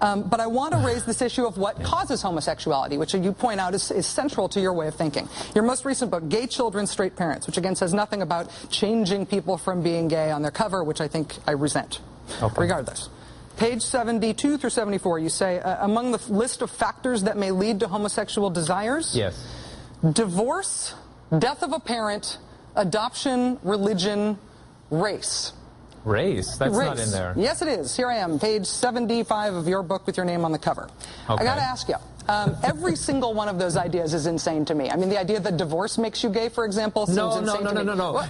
But I want to raise this issue of what causes homosexuality, which you point out is central to your way of thinking. Your most recent book, Gay Children, Straight Parents, which again says nothing about changing people from being gay on their cover, which I think I resent. Okay. Regardless. Page 72 through 74, you say, among the list of factors that may lead to homosexual desires, yes, divorce, death of a parent, adoption, religion, race. Race? That's race. Not in there. Yes, it is. Here I am, page 75 of your book with your name on the cover. Okay. I got to ask you, every single one of those ideas is insane to me. I mean, the idea that divorce makes you gay, for example, seems insane to me. No.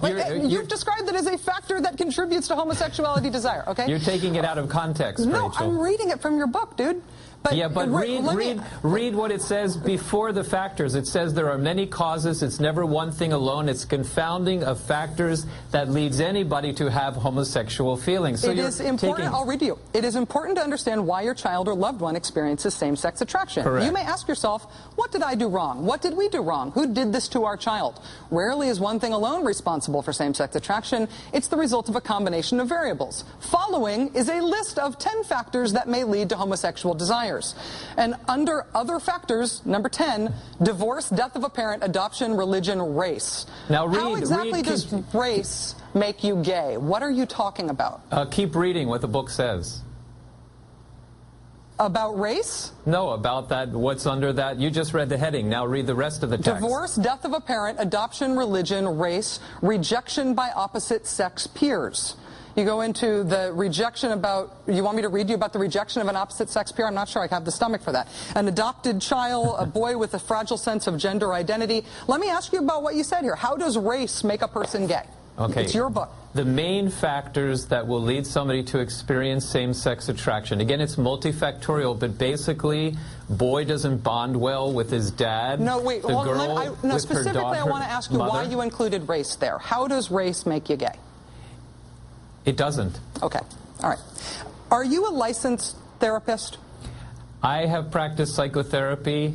You've described it as a factor that contributes to homosexuality desire, okay? You're taking it out of context, No, Rachel. I'm reading it from your book, dude. But yeah, but read what it says before the factors. It says there are many causes. It's never one thing alone. It's confounding of factors that leads anybody to have homosexual feelings. So it is important. I'll read to you. It is important to understand why your child or loved one experiences same-sex attraction. Correct. You may ask yourself, what did I do wrong? What did we do wrong? Who did this to our child? Rarely is one thing alone responsible for same-sex attraction. It's the result of a combination of variables. Following is a list of 10 factors that may lead to homosexual desire. And under other factors, number 10, divorce, death of a parent, adoption, religion, race. Now how exactly does race make you gay? What are you talking about? Keep reading what the book says. About race? No, about that, what's under that. You just read the heading. Now read the rest of the text. Divorce, death of a parent, adoption, religion, race, rejection by opposite sex peers. You go into the rejection about, you want me to read you about the rejection of an opposite sex peer? I'm not sure I have the stomach for that. An adopted child, a boy with a fragile sense of gender identity. Let me ask you about what you said here. How does race make a person gay? Okay. It's your book. The main factors that will lead somebody to experience same-sex attraction. Again, it's multifactorial, but basically, boy doesn't bond well with his dad. No, wait. The girl with specifically, her daughter, I want to ask you why you included race there. How does race make you gay? It doesn't. Okay. All right. Are you a licensed therapist? I have practiced psychotherapy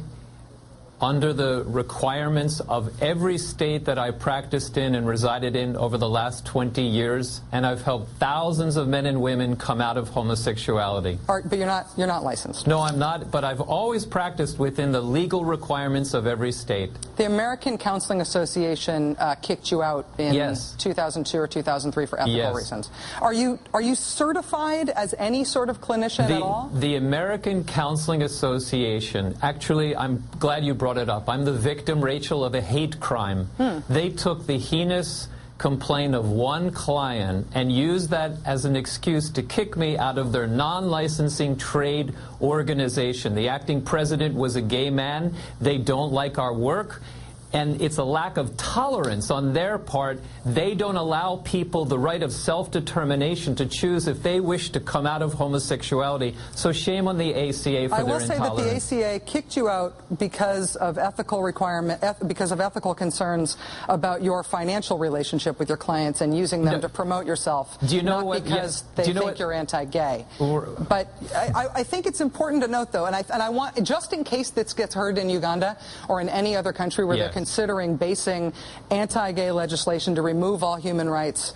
under the requirements of every state that I practiced in and resided in over the last 20 years, and I've helped thousands of men and women come out of homosexuality. But you're not licensed. No, I'm not, but I've always practiced within the legal requirements of every state. The American Counseling Association kicked you out in 2002 or 2003 for ethical reasons. Are you certified as any sort of clinician at all? The American Counseling Association, actually, I'm glad you brought it up. I'm the victim, Rachel, of a hate crime. They took the heinous complaint of one client and used that as an excuse to kick me out of their non-licensing trade organization. The acting president was a gay man. They don't like our work. And it's a lack of tolerance on their part. They don't allow people the right of self-determination to choose if they wish to come out of homosexuality. So shame on the ACA for their intolerance. I will say that the ACA kicked you out because of ethical because of ethical concerns about your financial relationship with your clients and using them to promote yourself. Do you know not because they think you're anti-gay. But I think it's important to note, though, and I want, just in case this gets heard in Uganda or in any other country where they're considering basing anti-gay legislation to remove all human rights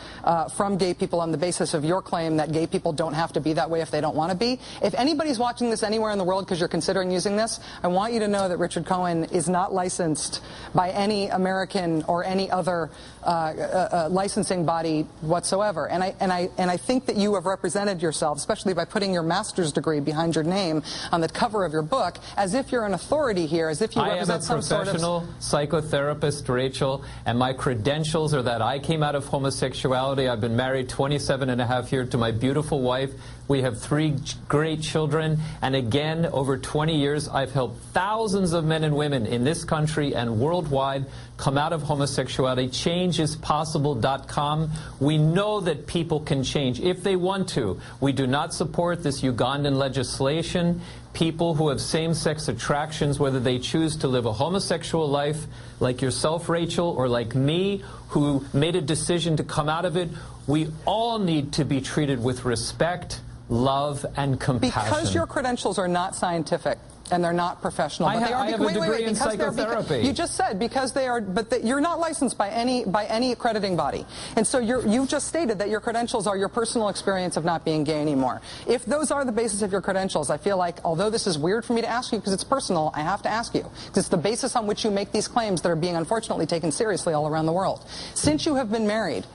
from gay people on the basis of your claim that gay people don't have to be that way if they don't want to be. If anybody's watching this anywhere in the world because you're considering using this, I want you to know that Richard Cohen is not licensed by any American or any other licensing body whatsoever. And I think that you have represented yourself, especially by putting your master's degree behind your name on the cover of your book, as if you're an authority here, as if you represent some sort of... I am a professional psychotherapist, Rachel, and my credentials are that I came out of homosexuality. I've been married 27.5 years to my beautiful wife. We have 3 great children, and again, over 20 years, I've helped thousands of men and women in this country and worldwide come out of homosexuality. ChangeIsPossible.com. We know that people can change if they want to. We do not support this Ugandan legislation. People who have same-sex attractions, whether they choose to live a homosexual life like yourself, Rachel, or like me, who made a decision to come out of it, we all need to be treated with respect, love, and compassion. Because your credentials are not scientific and they're not professional. I have a degree in psychotherapy. You just said because they are, but you're not licensed by any accrediting body. And so you just stated that your credentials are your personal experience of not being gay anymore. If those are the basis of your credentials, I feel like, although this is weird for me to ask you because it's personal, I have to ask you. Because it's the basis on which you make these claims that are being unfortunately taken seriously all around the world. Since you have been married,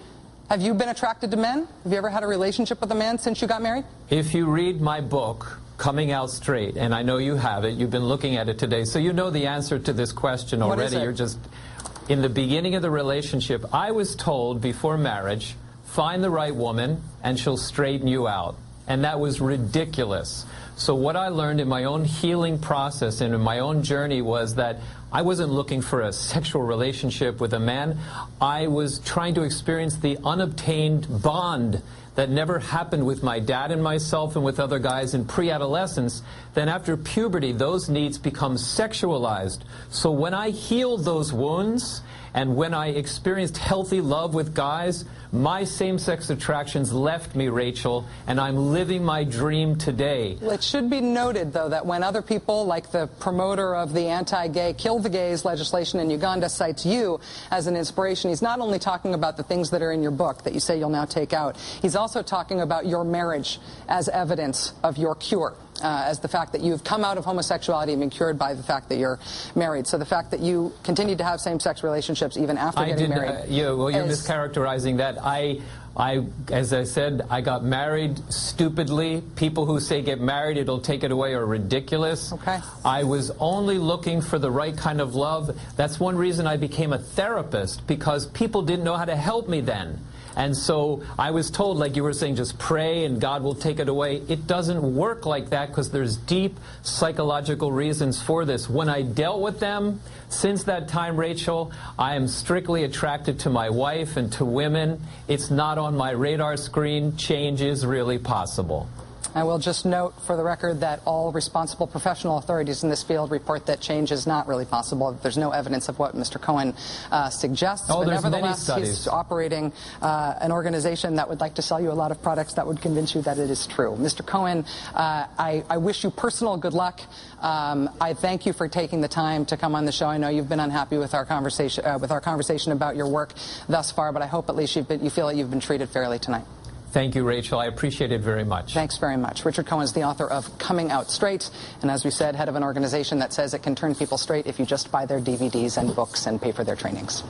have you been attracted to men? Have you ever had a relationship with a man since you got married? If you read my book, Coming Out Straight, and I know you have it, you've been looking at it today, so you know the answer to this question already. What is it? You're just, in the beginning of the relationship, I was told before marriage, find the right woman and she'll straighten you out. And that was ridiculous. So what I learned in my own healing process and in my own journey was that I wasn't looking for a sexual relationship with a man. I was trying to experience the unobtained bond that never happened with my dad and myself and with other guys in pre-adolescence. Then after puberty, those needs become sexualized. So when I healed those wounds and when I experienced healthy love with guys, my same-sex attractions left me, Rachel, and I'm living my dream today. Well, it should be noted, though, that when other people, like the promoter of the anti-gay Kill the Gays legislation in Uganda, cites you as an inspiration, he's not only talking about the things that are in your book that you say you'll now take out, he's also talking about your marriage as evidence of your cure. As the fact that you've come out of homosexuality and been cured by the fact that you're married. So the fact that you continued to have same-sex relationships even after getting married. You're mischaracterizing that. As I said, I got married stupidly. People who say get married, it'll take it away, are ridiculous. Okay. I was only looking for the right kind of love. That's one reason I became a therapist, because people didn't know how to help me then. And so I was told, like you were saying, just pray and God will take it away. It doesn't work like that because there's deep psychological reasons for this. When I dealt with them, since that time, Rachel, I am strictly attracted to my wife and to women. It's not on my radar screen. Change is really possible. I will just note for the record that all responsible professional authorities in this field report that change is not really possible. There's no evidence of what Mr. Cohen suggests. Oh, but there's many nevertheless, studies. He's operating an organization that would like to sell you a lot of products that would convince you that it is true. Mr. Cohen, I wish you personal good luck. I thank you for taking the time to come on the show. I know you've been unhappy with our conversation about your work thus far, but I hope at least you feel that you've been treated fairly tonight. Thank you, Rachel. I appreciate it very much. Thanks very much. Richard Cohen is the author of Coming Out Straight, and as we said, head of an organization that says it can turn people straight if you just buy their DVDs and books and pay for their trainings.